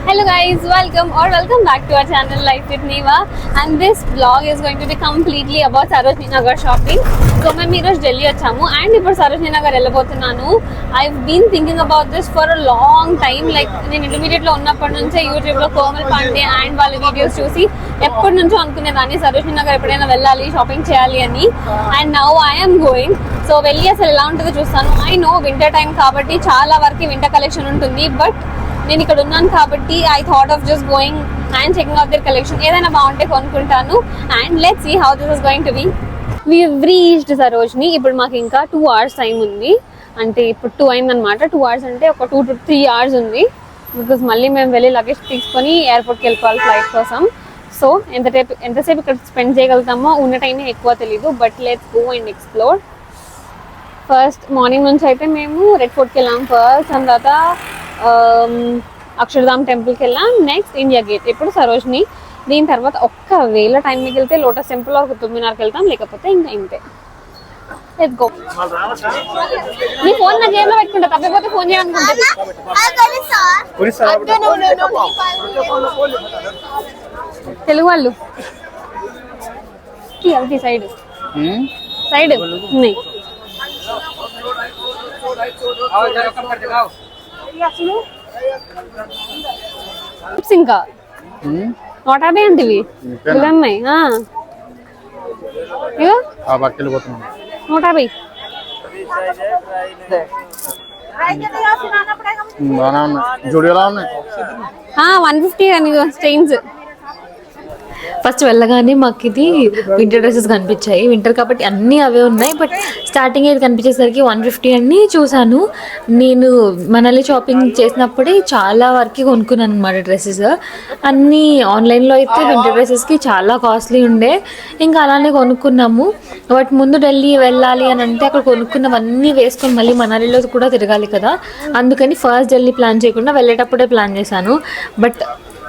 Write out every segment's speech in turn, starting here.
Hello guys, welcome back to our channel Life with Niva, and this vlog is going to be completely about Sarojini Nagar shopping. So మేము ఈరోజు ఢిల్లీ వచ్చాము and ఇప్పుడు సరోజినీ నగర్ వెళ్ళబోతున్నాను. I've been thinking about this for a long time. Like నేను intermediate లో ఉన్నప్పటి నుంచే YouTube లో కోమల్ పాండే అండ్ వాళ్ళ వీడియోస్ చూసి ఎప్పటి నుంచో అనుకునేదాన్ని సరోజినీ నగర్ ఎప్పుడైనా వెళ్ళాలి, షాపింగ్ చేయాలి అని. And now I'm going. So వెళ్ళి అసలు ఎలా ఉంటుందో చూస్తాను. ఐ నో వింటర్ టైం కాబట్టి చాలా వరకు వింటర్ కలెక్షన్ ఉంటుంది, బట్ నేను ఇక్కడ ఉన్నాను కాబట్టి I thought of just going and checking out their collection. ఏదైనా బాగుంటే కొనుక్కుంటాను and let's see how this is going to be. We've reached Sarojini. ఇప్పుడు మాకు ఇంకా 2 hours టైం ఉంది. అంటే ఇప్పుడు 2 అయిందనమాట. 2 hours అంటే ఒక 2 to 3 hours ఉంది. బికాస్ మళ్ళీ మేము వెళ్ళి లగేజ్ తీసుకొని ఎయిర్పోర్ట్కి వెళ్ళిపోవాలి ఫ్లైట్ కోసం. సో ఎంతసేపు ఇక్కడ స్పెండ్ చేయగలుగుతామో ఉన్న టైం ఎక్కువ తెలీదు, but let's go and explore. First morning నుంచి అయితే మేము రెడ్ ఫోర్ట్కి వెళ్ళాం ఫస్ట్, అండ్ తర్వాత అక్షరధామ్ టెంపుల్కి వెళ్ళాం, నెక్స్ట్ ఇండియా గేట్, ఇప్పుడు సరోజిని. దీని తర్వాత ఒక్కవేళ టైం మిగిలితే లోటస్ టెంపుల్ ఒక 9:30కి వెళ్తాం, లేకపోతే ఇంకా ఇంతే. Let's go. నీ ఫోన్ నా జేబులో పెట్టుకుంటా, తప్పిపోతే ఫోన్ చేయాలనుకుంటుంది. తెలుగు వాళ్ళు సైడ్ సైడ్ ఉన్నాయి. ఇంకా 150 అంటివి ఉన్నాయి. 150 150 అని స్టెయిన్స్. ఫస్ట్ వెళ్ళగానే మాకు ఇది వింటర్ డ్రెస్సెస్ కనిపించాయి. వింటర్ కాబట్టి అన్నీ అవే ఉన్నాయి, బట్ స్టార్టింగ్ ఇది కనిపించేసరికి 150 అని చూసాను. నేను మనల్ని షాపింగ్ చేసినప్పుడే చాలా వరకు కొనుక్కున్నాను అనమాట డ్రెస్సెస్ అన్నీ. ఆన్లైన్లో అయితే వింటర్ డ్రెస్సెస్కి చాలా కాస్ట్లీ ఉండే, ఇంకా అలానే కొనుక్కున్నాము. బట్ ముందు ఢిల్లీ వెళ్ళాలి అని అంటే అక్కడ కొనుక్కున్నవన్నీ వేసుకొని మళ్ళీ మనాలిలో కూడా తిరగాలి కదా, అందుకని ఫస్ట్ ఢిల్లీ ప్లాన్ చేయకుండా వెళ్ళేటప్పుడే ప్లాన్ చేశాను. బట్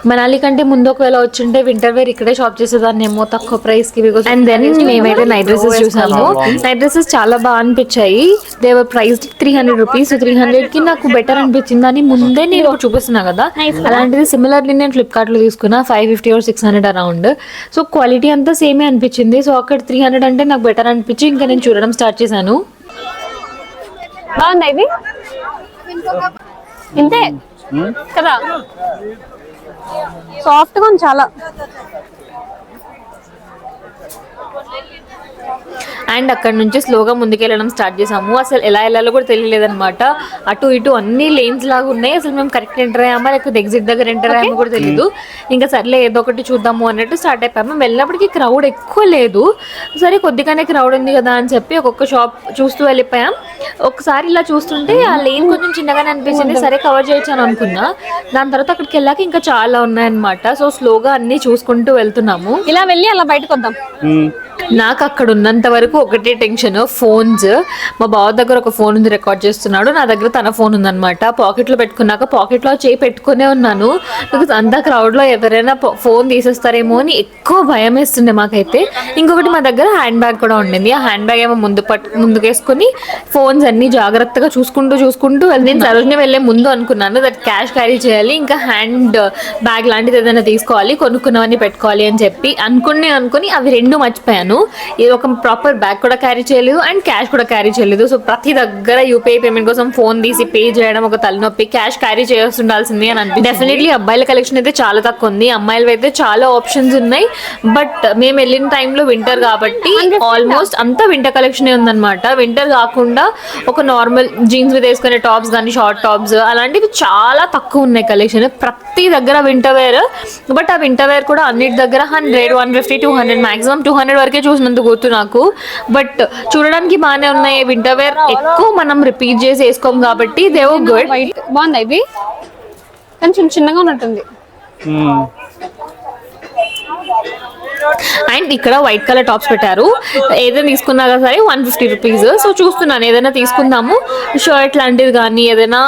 మనాలి కంటే ముందు ఒకవేళ వచ్చింటే వింటర్ వేర్ ఇక్కడే షాప్ చేసేదాన్ని ఏమో తక్కువ ప్రైస్ కి. అండ్ దెన్ మేమైతే నైట్ డ్రెస్సెస్ చూసాము. నైట్ డ్రెస్సెస్ చాలా బాగా అనిపించాయి. దేవర్ ప్రైస్ 300 రూపీస్. 300కి నాకు బెటర్ అనిపించింది అని ముందే నేను చూపిస్తున్నా కదా, అలాంటిది సిమిలర్లీ నేను ఫ్లిప్కార్ట్ లో తీసుకున్నా 550 or 600 అరౌండ్. సో క్వాలిటీ అంతా సేమే అనిపించింది. సో అక్కడ 300 అంటే నాకు బెటర్ అనిపించి ఇంకా నేను చూడడం స్టార్ట్ చేశాను. బాగుంది ఇది, ఇంతే కదా, సాఫ్ట్ గా ఉంది చాలా. అండ్ అక్కడ నుంచి స్లోగా ముందుకెళ్ళడం స్టార్ట్ చేసాము. అసలు ఎలా వెళ్ళాలో కూడా తెలియలేదన్నమాట. అటు ఇటు అన్ని లేన్స్ లాగా ఉన్నాయి. అసలు మేము కరెక్ట్ ఎంటర్ అయ్యామా లేకపోతే ఎగ్జిట్ దగ్గర ఎంటర్ అయ్యామో కూడా తెలియదు. ఇంకా సర్లే ఏదో ఒకటి చూద్దాము అన్నట్టు స్టార్ట్ అయిపోయాము. వెళ్ళినప్పటికీ క్రౌడ్ ఎక్కువ లేదు. సరే కొద్దిగానే క్రౌడ్ ఉంది కదా అని చెప్పి ఒక్కొక్క షాప్ చూస్తూ వెళ్ళిపోయాం. ఒకసారి ఇలా చూస్తుంటే ఆ లేన్ కొంచెం చిన్నగానే అనిపించింది, సరే కవర్ చేయొచ్చు అని అనుకున్నా. దాని తర్వాత అక్కడికి వెళ్ళాక ఇంకా చాలా ఉన్నాయన్నమాట. సో స్లోగా అన్ని చూసుకుంటూ వెళ్తున్నాము. ఇలా వెళ్ళి అలా బయటకు వద్దాం. నాకు అక్కడ ఉన్నంత వరకు ఒకటే టెన్షన్, ఫోన్స్. మా బావ దగ్గర ఒక ఫోన్ ఉంది, రికార్డ్ చేస్తున్నాడు. నా దగ్గర తన ఫోన్ ఉందన్నమాట. పాకెట్లో పెట్టుకున్నాక పాకెట్లో చేయి పెట్టుకునే ఉన్నాను. బికాస్ అంత క్రౌడ్లో ఎవరైనా ఫోన్ తీసేస్తారేమో అని ఎక్కువ భయం వేస్తుండే మాకైతే. ఇంకొకటి మా దగ్గర హ్యాండ్ బ్యాగ్ కూడా ఉండింది. ఆ హ్యాండ్ బ్యాగ్ ఏమో ముందుకేసుకొని ఫోన్స్ అన్ని జాగ్రత్తగా చూసుకుంటూ నేను సరోజిని వెళ్ళే ముందు అనుకున్నాను దట్ క్యాష్ క్యారీ చేయాలి, ఇంకా హ్యాండ్ బ్యాగ్ లాంటిది ఏదైనా తీసుకోవాలి, కొనుక్కున్నవన్నీ పెట్టుకోవాలి అని చెప్పి అనుకుని అవి రెండు మర్చిపోయాను. ఒక ప్రాపర్ బ్యాగ్ కూడా క్యారీ చేయలేదు అండ్ క్యాష్ కూడా క్యారీ చేయలేదు. సో ప్రతి దగ్గర యూపీఐ పేమెంట్ కోసం ఫోన్ తీసి పే చేయడం ఒక తలనొప్పి. క్యాష్ క్యారీ చేస్తుండాల్సింది అని అనిపి. డెఫినెట్లీ అబ్బాయిల కలెక్షన్ అయితే చాలా తక్కువ ఉంది, అమ్మాయిలు అయితే చాలా ఆప్షన్స్ ఉన్నాయి. బట్ మేము వెళ్ళిన టైంలో వింటర్ కాబట్టి ఆల్మోస్ట్ అంతా వింటర్ కలెక్షన్ ఉందన్నమాట. వింటర్ కాకుండా ఒక నార్మల్ జీన్స్ మీద వేసుకునే టాప్స్ కానీ షార్ట్ టాప్స్ అలాంటివి చాలా తక్కువ ఉన్నాయి కలెక్షన్. ప్రతి దగ్గర వింటర్ వేర్, బట్ ఆ వింటర్ వేర్ కూడా అన్నిటి దగ్గర 100, 150, 200, మాక్సిమం 200 వరకే చూసినందుకు గుర్తు నాకు. బట్ చూడడానికి బాగానే ఉన్నాయి. వింటర్ వేర్ ఎక్కువ మనం రిపీట్ చేసి వేసుకోం కాబట్టి దే వర్ గుడ్. బాగుంది ఇది, కానీ చిన్నగా ఉన్నట్టుంది. అండ్ ఇక్కడ వైట్ కలర్ టాప్స్ పెట్టారు. ఏదైనా తీసుకున్నా సరే 150 రూపీస్. సో చూస్తున్నాను ఏదైనా తీసుకుందాము, షర్ట్ లాంటిది కానీ ఏదైనా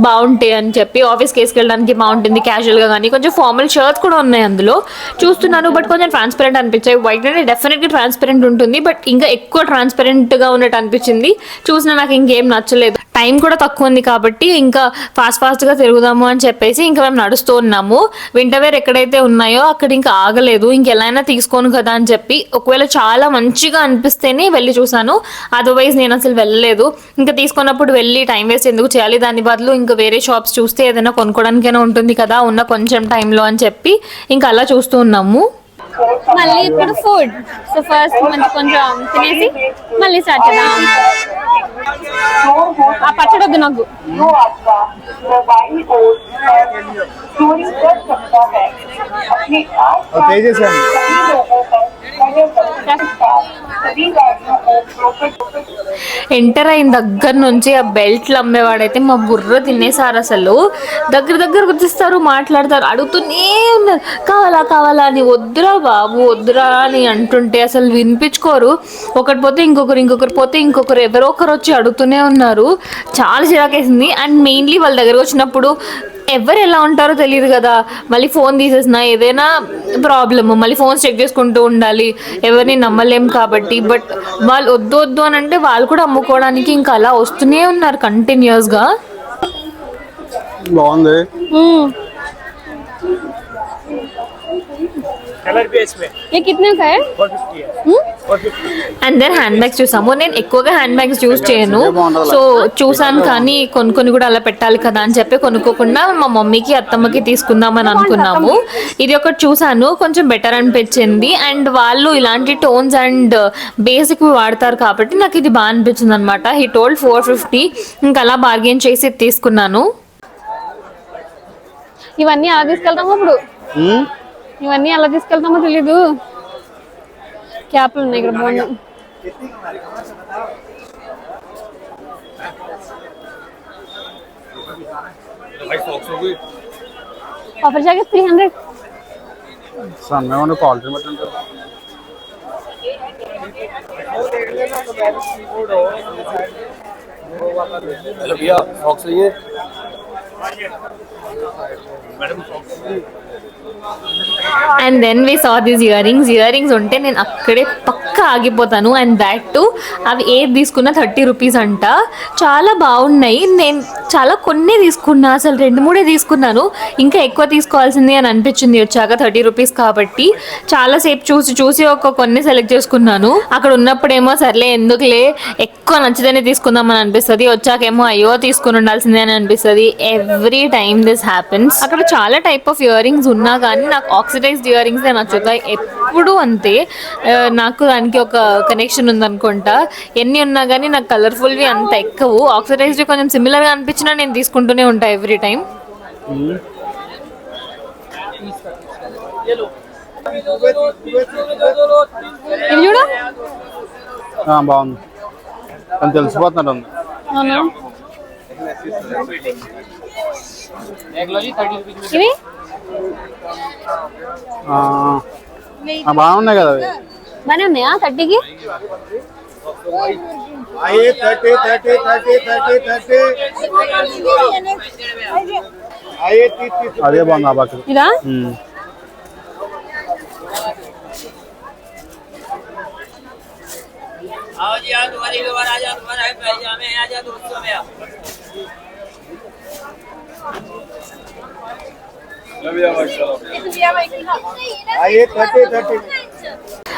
బాగుంటాయి అని చెప్పి, ఆఫీస్కి వేసుకెళ్ళడానికి బాగుంటుంది క్యాజువల్ గా కానీ. కొంచెం ఫార్మల్ షర్ట్స్ కూడా ఉన్నాయి అందులో చూస్తున్నాను, బట్ కొంచెం ట్రాన్స్పరెంట్ అనిపించాయి. వైట్ అంటే డెఫినెట్గా ట్రాన్స్పరెంట్ ఉంటుంది, బట్ ఇంకా ఎక్కువ ట్రాన్స్పరెంట్ గా ఉన్నట్టు అనిపించింది. చూసినా నాకు ఇంకేం నచ్చలేదు. టైం కూడా తక్కువ ఉంది కాబట్టి ఇంకా ఫాస్ట్ గా తిరుగుదాము అని చెప్పేసి ఇంకా మేము నడుస్తూ ఉన్నాము. వింటర్ వేర్ ఎక్కడైతే ఉన్నాయో అక్కడ ఇంకా ఆగలేదు, ఇంకెలా తీసుకోను కదా అని చెప్పి. ఒకవేళ చాలా మంచిగా అనిపిస్తేనే వెళ్ళి చూసాను, అదర్వైజ్ నేను అసలు వెళ్ళలేదు. ఇంకా తీసుకున్నప్పుడు వెళ్ళి టైం వేస్ట్ ఎందుకు చేయాలి, దాని బదులు ఇంకా వేరే షాప్స్ చూస్తే ఏదైనా కొనుక్కోవడానికైనా ఉంటుంది కదా ఉన్న కొంచెం టైంలో అని చెప్పి ఇంకా అలా చూస్తూ ఉన్నాము. మళ్ళీ ఇప్పుడు ఫుడ్. సో ఫస్ట్ మంచి కొంచెం తినేసి మళ్ళీ స్టార్ట్ చేద్దాం. ఆ పచ్చడి వద్దు నాకు. ఎంటర్ అయిన దగ్గర నుంచి ఆ బెల్ట్లు అమ్మేవాడైతే మా బుర్ర తినేసారు. అసలు దగ్గర గుర్తిస్తారు, మాట్లాడతారు, అడుగుతూనే ఉన్నారు కావాలా కావాలా అని. వద్దురా బాబు వద్దురా అని అంటుంటే అసలు వినిపించుకోరు. ఒకటి పోతే ఇంకొకరు పోతే ఇంకొకరు, ఎవరో ఒకరు వచ్చి అడుగుతూనే ఉన్నారు. చాలా చిరాకేసింది. అండ్ మెయిన్లీ వాళ్ళ దగ్గర వచ్చినప్పుడు ఎవరు ఎలా ఉంటారో తెలియదు కదా, మళ్ళీ ఫోన్ తీసేసిన ఏదైనా ప్రాబ్లమ్, మళ్ళీ ఫోన్స్ చెక్ చేసుకుంటూ ఉండాలి, ఎవరిని నమ్మలేం కాబట్టి. బట్ వాళ్ళు వద్దు అని అంటే వాళ్ళు కూడా అమ్ముకోవడానికి ఇంకా అలా వస్తూనే ఉన్నారు కంటిన్యూస్గా. బాగుంది. ये कितने का है? అండ్ దెన్ హ్యాండ్ బ్యాగ్స్ చూసాము. నేను ఎక్కువగా హ్యాండ్ బ్యాగ్స్ యూజ్ చేయను, సో చూసాను కానీ కొన్ని కూడా అలా పెట్టాలి కదా అని చెప్పి కొనుక్కోకుండా మా మమ్మీకి అత్తమ్మకి తీసుకుందామని అనుకున్నాము. ఇది ఒకటి చూసాను, కొంచెం బెటర్ అనిపించింది. అండ్ వాళ్ళు ఇలాంటి టోన్స్ అండ్ బేసిక్ వాడతారు కాబట్టి నాకు ఇది బాగా అనిపించింది అనమాట. హీ టోల్డ్ 450, ఇంకా అలా బార్గెన్ చేసి తీసుకున్నాను. ఇవన్నీ అలా తీసుకెళ్తాము ఇప్పుడు, ఇవన్నీ ఎలా తీసుకెళ్తామో తెలీదు. క్యాప్లు ఉన్నాయి ఇక్కడ బాగుంది. Offer jacket 300. క్వాలిటీ బట్టి ఉంటుంది. भैया फॉक्स चाहिए madam and then we saw these earrings ఉంటే నేను అక్కడే పక్కా ఆగిపోతాను. అండ్ దాట్ టు అవి ఏది తీసుకున్నా 30 రూపీస్ అంట. చాలా బాగున్నాయి. నేను చాలా కొన్ని తీసుకున్నా, అసలు 2-3 తీసుకున్నాను. ఇంకా ఎక్కువ తీసుకోవాల్సింది అని అనిపించింది వచ్చాక 30 రూపీస్ కాబట్టి. చాలాసేపు చూసి కొన్ని సెలెక్ట్ చేసుకున్నాను. అక్కడ ఉన్నప్పుడేమో సర్లే ఎందుకులే ఎక్కువ నచ్చితేనే తీసుకుందామని అనిపిస్తుంది, వచ్చాకేమో అయ్యో తీసుకుని ఉండాల్సిందే అని అనిపిస్తుంది. Every time this happens. అక్కడ చాలా టైప్ ఆఫ్ ఇయర్ రింగ్స్ ఉన్నా కానీ నాకు ఆక్సిడైజ్డ్ ఇయర్ రింగ్స్ నచ్చుతాయి ఎప్పుడు అంతే. నాకు దానికి ఒక కనెక్షన్ ఉందనుకుంటా. ఎన్ని ఉన్నా కానీ నాకు కలర్ఫుల్వి అంత ఎక్కువ, ఆక్సిడైజ్డ్ కొంచెం సిమిలర్గా అనిపించినా నేను తీసుకుంటూనే ఉంటాను ఎవ్రీ టైం. చూడు బాగుంది అని తెలిసిపోతున్నాడు. ఇవి బాగున్నాయి కదా బాగానే ఉన్నాయా 30కి? అదే బాగుంది. ఆ బాగా ఇదా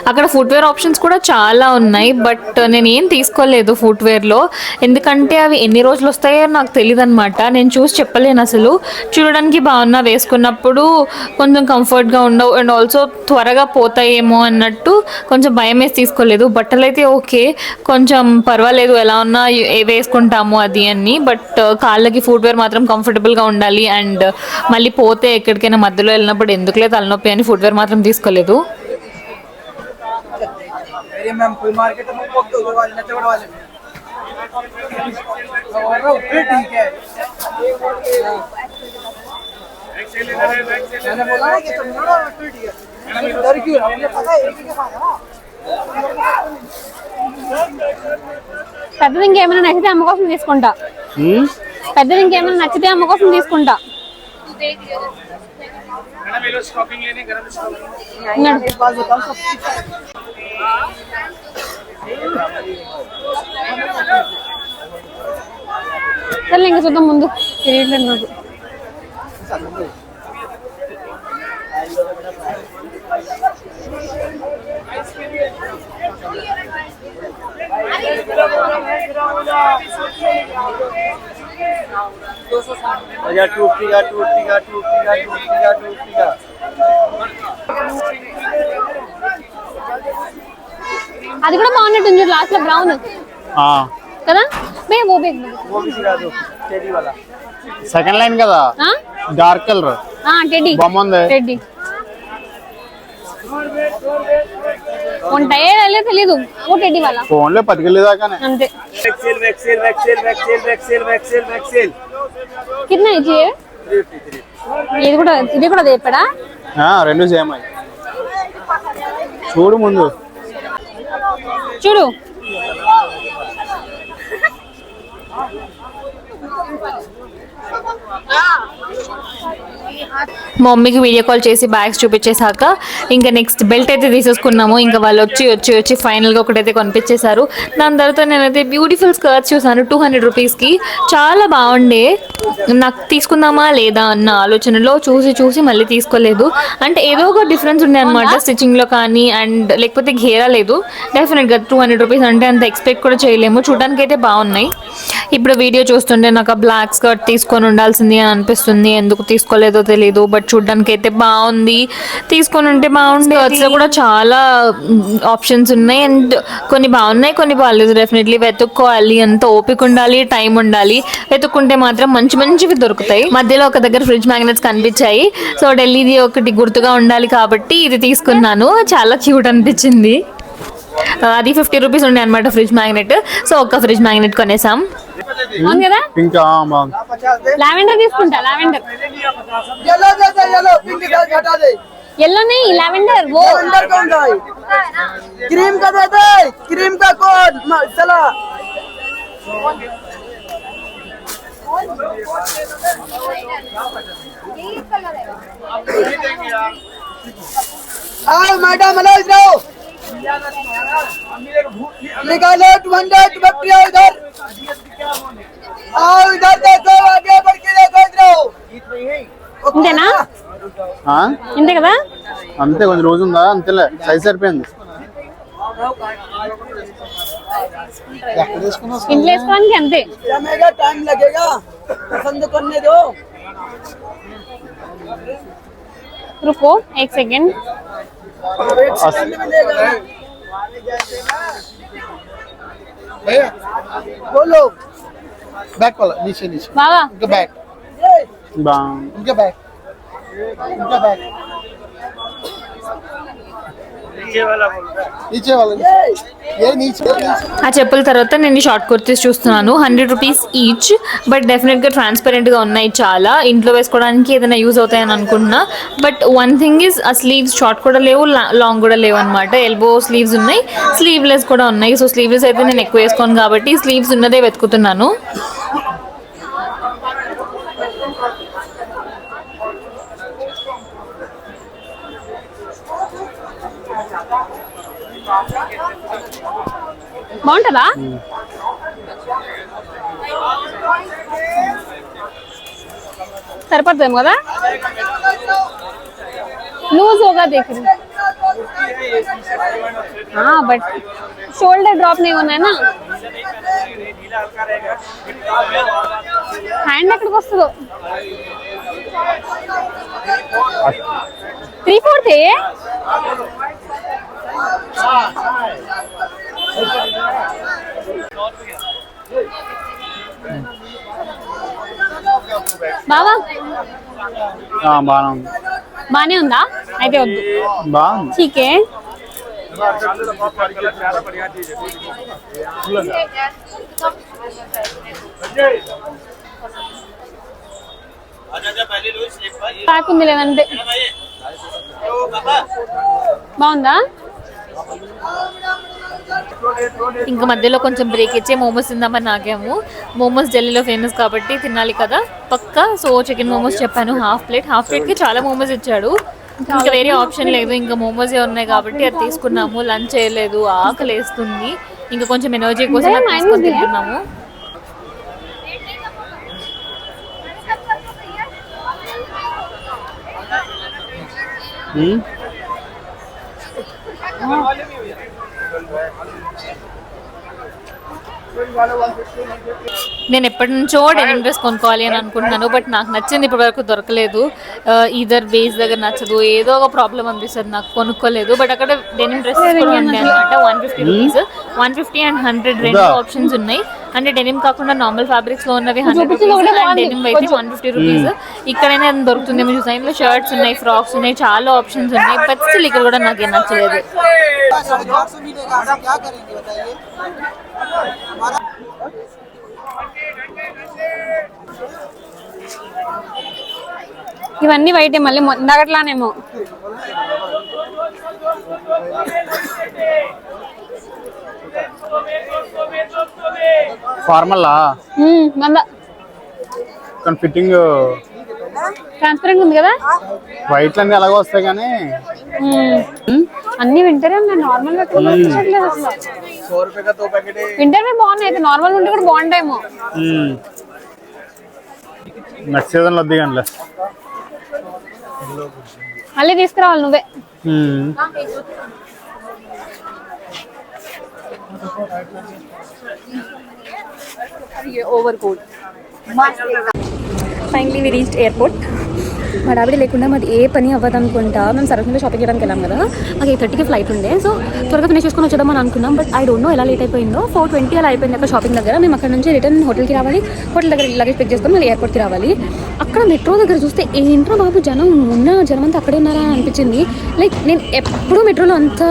అక్కడ ఫుట్వేర్ ఆప్షన్స్ కూడా చాలా ఉన్నాయి, బట్ నేను ఏం తీసుకోలేదు ఫుట్వేర్లో. ఎందుకంటే అవి ఎన్ని రోజులు వస్తాయో నాకు తెలియదు అనమాట. నేను చూసి చెప్పలేను అసలు. చూడడానికి బాగున్నా, వేసుకున్నప్పుడు కొంచెం కంఫర్ట్గా ఉండవు, అండ్ ఆల్సో త్వరగా పోతాయేమో అన్నట్టు కొంచెం భయం వేసి తీసుకోలేదు. బట్టలు అయితే ఓకే, కొంచెం పర్వాలేదు, ఎలా ఉన్నా వేసుకుంటాము అది అని. బట్ కాళ్ళకి ఫుట్వేర్ మాత్రం కంఫర్టబుల్గా ఉండాలి. అండ్ మళ్ళీ పోతే ఎక్కడికైనా మధ్యలో వెళ్ళినప్పుడు ఎందుకులే తలనొప్పి అని ఫుట్వేర్ మాత్రం తీసుకోలేదు. मैम फुल मार्केट में वक्त होगा वाले नचवड़ वाले ठीक है मैंने बोला ना कि तुम लोग ट्वीट किया डर क्यों है मुझे पता है एक ही के पास है ना పెద్దది ఇంకేమైనా నచ్చితే అమ్మ కోసం తీసుకుంటా. పెద్దది ఇంకేమైనా నచ్చితే అమ్మ కోసం తీసుకుంటా. సరే ఇంకా చూద్దాం ముందు తెలియట్లేదు నాకు. అది కూడా బాగున్నట్టుంది లాస్ట్ లో బ్రౌన్ కదా సెకండ్ లైన్ కదా డార్క్ కలర్ టెడ్డీ బొమ్మ ఉంది. టెడ్డీ ఉంటాయే తెలీదు ఓ టెడ్డీ వాళ్ళ ఫోన్ లో పట్టుకెళ్ళేదాకానే అంతే. కిतना है ये ఇది కూడా చెప్పాడా? రెండు సేమ్ అయ్యి చూడు ముందు చూడు మా మమ్మీకి వీడియో కాల్ చేసి బ్యాగ్స్ చూపించేశాక ఇంకా నెక్స్ట్ బెల్ట్ అయితే తీసేసుకున్నాము. ఇంకా వాళ్ళు వచ్చి ఫైనల్గా ఒకటైతే కొనిపించేశారు. దాని తర్వాత నేనైతే బ్యూటిఫుల్ స్కర్ట్స్ చూసాను 200 రూపీస్కి. చాలా బాగుండే. నాకు తీసుకుందామా లేదా అన్న ఆలోచనలో చూసి మళ్ళీ తీసుకోలేదు. అంటే ఏదో ఒక డిఫరెన్స్ ఉండే అనమాట స్టిచ్చింగ్లో కానీ అండ్ లేకపోతే ఘేరా లేదు. డెఫినెట్గా 200 రూపీస్ అంటే అంత ఎక్స్పెక్ట్ కూడా చేయలేము. చూడడానికి అయితే బాగున్నాయి. ఇప్పుడు వీడియో చూస్తుంటే నాకు ఆ బ్లాక్ స్కర్ట్ తీసుకొని ఉండాల్సింది అని అనిపిస్తుంది. ఎందుకు తీసుకోలేదో తెలీదు. బట్ చూడడానికి అయితే బాగుంది. తీసుకొని ఉంటే బాగుంది. స్కర్ట్స్ కూడా చాలా ఆప్షన్స్ ఉన్నాయి అండ్ కొన్ని బాగున్నాయి కొన్ని బాగాలేదు. డెఫినెట్లీ వెతుక్కోవాలి. అంత ఓపిక ఉండాలి, టైం ఉండాలి. వెతుక్కుంటే మాత్రం మంచివి దొరుకుతాయి. మధ్యలో ఒక దగ్గర ఫ్రిడ్జ్ మ్యాగ్నెట్స్ కనిపించాయి. సో ఢిల్లీది ఒకటి గుర్తుగా ఉండాలి కాబట్టి ఇది తీసుకున్నాను. చాలా క్యూట్ అనిపించింది. అది 50 రూపీస్ ఉండే అనమాట ఫ్రిడ్జ్ మ్యాగ్నెట్. సో ఒక ఫ్రిడ్జ్ మ్యాగ్నెట్ కొనేసాం. అవును కదా ఇంకా లావెండర్ తీసుకుంటా. లావెండర్ येलो दे दे येलो पिंक हटा दे ఎల్లోనే లావెండర్ वो अंदर कौन था क्रीम का दे दे क्रीम का कोड चला आओ मैडम हेलो इधर आओ निकालो 200 बकरिया इधर आओ इधर देखो आगे बढ़ के देखो इधर आओ ఇంతేనా? ఇంతే కదా? అంతే కొంచెం రోజు ఉందా అంతేలే సైజ్ సరిపోయింది. ఇంట్లో వేసుకోవడానికి అంతే. जमेगा टाइम लगेगा पसंद करने दो रुको एक सेकंड. बोलो బ్యాక్ వాలా नीचे नीचे బాగా ఇంకా బ్యాక్ ఇంకా బ్యాక్ ఇంకా బ్యాక్ नीचे वाला ये नीचे ఆ చెప్పుల తర్వాత నేను షార్ట్ కుర్తీస్ చూస్తున్నాను. 100 రూపీస్ ఈచ్. బట్ డెఫినెట్గా ట్రాన్స్పరెంట్గా ఉన్నాయి. చాలా ఇంట్లో వేసుకోవడానికి ఏదైనా యూజ్ అవుతాయని అనుకుంటున్నా. బట్ వన్ థింగ్ ఈజ్ ఆ స్లీవ్స్ షార్ట్ కూడా లేవు, లాంగ్ కూడా లేవు అనమాట. ఎల్బో స్లీవ్స్ ఉన్నాయి, స్లీవ్లెస్ కూడా ఉన్నాయి. సో స్లీవ్లెస్ అయితే నేను ఎక్కువ వేసుకోను కాబట్టి స్లీవ్స్ ఉన్నదే వెతుకుతున్నాను. బాగుంటుందా? సరిపడుతుంది కదా? लूज होगा देख रही हूँ. हाँ बट शोल्डर ड्रॉप नहीं होना है ना. హ్యాండ్ ఎక్కడికి వస్తుందో 3/4 బావా బానే ఉందా? అయితే వద్దు. బాగుంది. ठीके ప్యాక్ ఉంది లేదంటే బాగుందా? ఇంకా మధ్యలో కొంచెం బ్రేక్ ఇచ్చే మోమోస్ తిందామని నాకేమో. మోమోస్ ఢిల్లీలో ఫేమస్ కాబట్టి తినాలి కదా పక్కా. సో చికెన్ మోమోస్ చెప్పాను, హాఫ్ ప్లేట్కి చాలా మోమోస్ ఇచ్చాడు. ఇంకా వేరే ఆప్షన్ లేదు, ఇంకా మోమోసే ఉన్నాయి కాబట్టి అది తీసుకున్నాము. లంచ్ చేయలేదు, ఆకలి వేస్తుంది, ఇంకా కొంచెం ఎనర్జీ కోసం అది తీసుకొని తింటున్నాము. నేను ఎప్పటి నుంచో డెనిమ్ డ్రెస్ కొనుక్కోవాలి అని అనుకుంటున్నాను, బట్ నాకు నచ్చింది ఇప్పటి వరకు దొరకలేదు. ఈధర్ బేస్ దగ్గర నచ్చదు, ఏదో ఒక ప్రాబ్లం అనిపిస్తుంది, నాకు కొనుక్కోలేదు. బట్ అక్కడ డెనిమ్ డ్రెస్ కూడా ఉన్నాయి అనమాట. 150 రూపీస్, 150 and 100 రెండు ఆప్షన్స్ ఉన్నాయి. అంటే డెనిమ్ కాకుండా నార్మల్ ఫ్యాబ్రిక్స్ లో ఉన్నవి 100 రూపీస్ అండ్ డెనిమ్ అయితే 150 రూపీస్. ఇక్కడైనా దొరుకుతుంది. మీరు చూసాను, ఇందులో షర్ట్స్ ఉన్నాయి, ఫ్రాక్స్ ఉన్నాయి, చాలా ఆప్షన్స్ ఉన్నాయి. బట్ స్టిల్ ఇక్కడ కూడా నాకేం నచ్చలేదు. ఇవన్నీ వైట్ మళ్ళీ ఇందాకట్లానేమో. ఫార్మల్లా కానీ ఫిట్టింగ్ ట్రాన్స్పరెంట్ ఉంది కదా. వైట్ అన్ని అలాగే వస్తాయి కానీ అన్ని వింటరే ఉన్నాయి, నార్మల్ గా కనిపించట్లేదు అసలు. వింటర్ బాగున్నాయి, అయితే నార్మల్ ఉంటే కూడా బాగుంటాయేమో. నెక్స్ట్ సీజన్ లో వద్ది కానీ మళ్ళీ తీసుకురావాలి నువ్వే. Finally we reached airport. మా డాబీ లేకుండా మాది ఏ పని అవ్వదు అనుకుంటా. మేము సరస్వతిలో షాపింగ్ చేయడానికి వెళ్ళాం కదా, మాకు 8:30కి ఫ్లైట్ ఉండే. సో త్వరగా ఫినిష్ చేసుకొని వచ్చేద్దామని అనుకున్నాం. బట్ ఐ డోంట్ నో ఎలా లేట్ అయిపోయిందో. 4:20 అలా అయిపోయింది అక్కడ షాపింగ్ దగ్గర. మేము అక్కడ నుంచి రిటర్న్ హోటల్కి రావాలి, హోటల్ దగ్గర లగేజ్ పిక్ చేసుకొని మళ్ళీ ఎయిర్పోర్ట్కి రావాలి. అక్కడ మెట్రో దగ్గర చూస్తే ఏంట్రా బాబు జనం అంతా అక్కడే ఉన్నారా అని అనిపించింది. లైక్ నేను ఎప్పుడూ మెట్రోలో అంత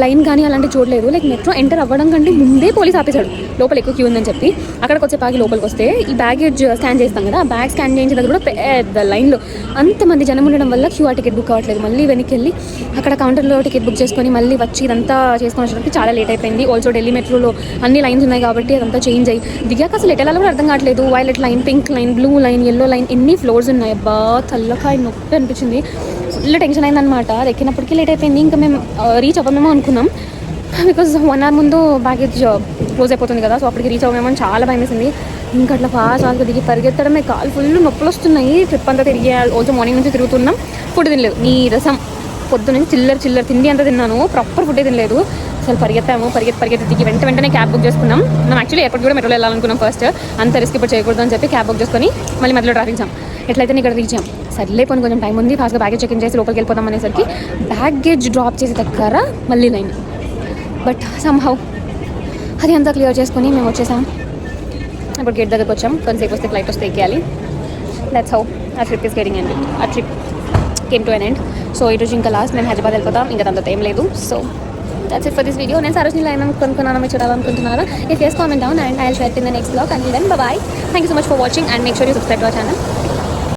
లైన్ కానీ అలాంటివి చూడలేదు. లైక్ మెట్రో ఎంటర్ అవ్వడం కంటే ముందే పోలీస్ ఆపేశాడు, లోపల ఎక్కువ క్యూ ఉందని చెప్పి. అక్కడికి వచ్చే పాకి లోపలికి వస్తే ఈ బ్యాగేజ్ స్కాన్ చేస్తాం కదా, ఆ బ్యాగ్ స్కాన్ చేయించిన దగ్గర కూడా పెద్ద లైన్లో అంతమంది జనం ఉండడం వల్ల క్యూఆర్ టికెట్ బుక్ అవ్వట్లేదు. మళ్ళీ వెనక్కి వెళ్ళి అక్కడ కౌంటర్లో టికెట్ బుక్ చేసుకొని మళ్ళీ వచ్చి ఇదంతా చేసుకొని వచ్చేటప్పటికి చాలా లేట్ అయిపోయింది. ఆల్సో ఢిల్లీ మెట్రోలో అన్ని లైన్స్ ఉన్నాయి కాబట్టి అదంతా చేంజ్ అయ్యి దిగాక అసలు ఎట్లా కూడా అర్థం కావట్లేదు. Violet line, pink line, blue line, yellow line, ఎన్ని ఫ్లోర్స్ ఉన్నాయి. అబ్బా తల్లకాయ నొప్పి అనిపించింది, ఫుల్ టెన్షన్ అయిందనమాట. అది ఎక్కినప్పటికీ లేట్ అయిపోయింది. ఇంకా మేము రీచ్ అవ్వమేమో అనుకున్నాం, బికాజ్ 1 hour ముందు బ్యాగేజ్ క్లోజ్ అయిపోతుంది కదా. సో అప్పటికి రీచ్ అవ్వమేమో అని చాలా భయం వేసింది. ఇంకా అట్లా ఫాస్ట్ దిగి పరిగెత్తడమే, కాలు ఫుల్ నొప్పులు వస్తున్నాయి. ట్రిప్ అంతా తిరిగి ఆల్సో మార్నింగ్ నుంచి తిరుగుతున్నాం. ఫుడ్ తినలేదు, నీ రసం పొద్దు నుంచి చిల్లర తిండి అంతా తిన్నాను, ప్రాపర్ ఫుడ్ తినలేదు. అసలు పరిగెత్తి దిగి వెంటనే క్యాబ్ బుక్ చేసుకున్నాం. మనం యాక్చువల్లీ ఎయిర్పోర్ట్ కూడా మెట్రోలో వెళ్ళాలనుకున్నాం ఫస్ట్. అంత రిస్క్ ఇప్పుడు చేయకూడదు అని చెప్పి క్యాబ్ బుక్ చేసుకొని మళ్ళీ మధ్యలో ట్రాఫిక్ జామ్. ఎట్లయితే ఇక్కడ రీచ్ అయ్యాం. సర్లే కొంచెం టైం ఉంది, ఫాస్ట్గా బ్యాగేజ్ చెక్ ఇన్ చేసి లోపలికి వెళ్ళిపోతాం అనేసరికి బ్యాగేజ్ డ్రాప్ చేసే దగ్గర మళ్ళీ లైన్. బట్ సమ్హౌ అది అంతా క్లియర్ చేసుకొని మేము వచ్చేసాం. ఇప్పుడు గేట్ దగ్గరకు వచ్చాం. కొంతసేపు వస్తే ఫ్లైట్ వస్తే ఎక్కేయాలి. దట్స్ హౌ ఆ ట్రిప్ ఇస్ గెటింగ్ ఎండ్. ఆ trip came to an end. So ఈరోజు ఇంకా లాస్ట్ మేము హైదరాబాద్ వెళ్ళిపోతాం, ఇంకా దాంతో ఏం లేదు. So that's it for this video. నేను సరోజినీలో ఏమైనా కొనుక్కున్నాను, మీరు చూడాలనుకుంటున్నారా? If yes, comment down and I'll share it in the next vlog. Until then, bye bye. Thank you so much for watching and make sure you subscribe to our channel.